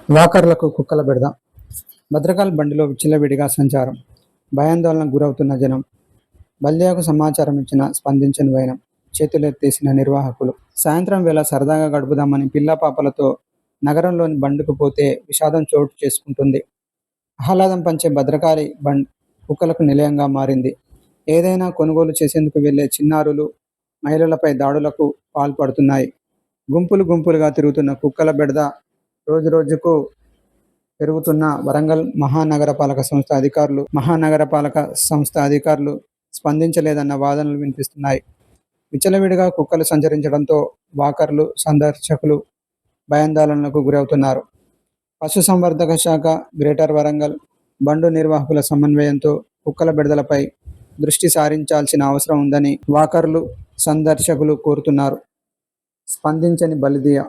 వాకర్లకు కుక్కల బెడద. భద్రకాళి బండిలో విచ్చలవిడిగా సంచారం. భయాందోళనకు గురవుతున్న జనం. బల్దియాకు సమాచారం ఇచ్చినా స్పందించని వైనం. చేతులెత్తేసిన నిర్వాహకులు. సాయంత్రం వేళ సరదాగా గడుపుదామని పిల్లాపాపలతో నగరంలోని బండ్కు పోతే విషాదం చోటు చేసుకుంటుంది. ఆహ్లాదం పంచే భద్రకాళి బండ్ కుక్కలకు నిలయంగా మారింది. ఏదైనా కొనుగోలు చేసేందుకు వెళ్లే చిన్నారులు, మహిళలపై దాడులకు పాల్పడుతున్నాయి. గుంపులు గుంపులుగా తిరుగుతున్న కుక్కల బెడద రోజురోజుకు పెరుగుతున్న వరంగల్ మహానగరపాలక సంస్థ అధికారులు స్పందించలేదన్న వాదనలు వినిపిస్తున్నాయి. విచ్చలవిడిగా కుక్కలు సంచరించడంతో వాకర్లు, సందర్శకులు భయాందోళనలకు గురవుతున్నారు. పశుసంవర్ధక శాఖ, గ్రేటర్ వరంగల్ బండు నిర్వాహకుల సమన్వయంతో కుక్కల బెడదలపై దృష్టి సారించాల్సిన అవసరం ఉందని వాకర్లు, సందర్శకులు కోరుతున్నారు. స్పందించని బల్దియా.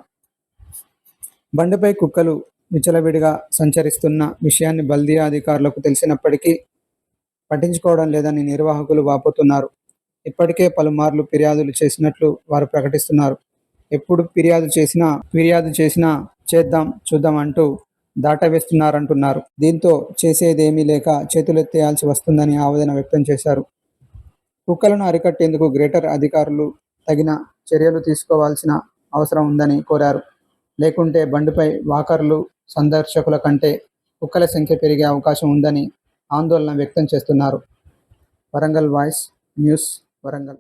బండిపై కుక్కలు విచ్చలవిడిగా సంచరిస్తున్న విషయాన్ని బల్దియా అధికారులకు తెలిసినప్పటికీ పట్టించుకోవడం లేదని నిర్వాహకులు వాపోతున్నారు. ఇప్పటికే పలుమార్లు ఫిర్యాదులు చేసినట్లు వారు ప్రకటిస్తున్నారు. ఎప్పుడు ఫిర్యాదు చేసినా చేద్దాం చూద్దాం అంటూ దాటవేస్తున్నారంటున్నారు. దీంతో చేసేదేమీ లేక చేతులెత్తేయాల్సి వస్తుందని ఆవేదన వ్యక్తం చేశారు. కుక్కలను అరికట్టేందుకు గ్రేటర్ అధికారులు తగిన చర్యలు తీసుకోవాల్సిన అవసరం ఉందని కోరారు. లేకుంటే బండిపై వాకర్లు, సందర్శకుల కంటే కుక్కల సంఖ్య పెరిగే అవకాశం ఉందని ఆందోళన వ్యక్తం చేస్తున్నారు. Warangal voice news, Warangal.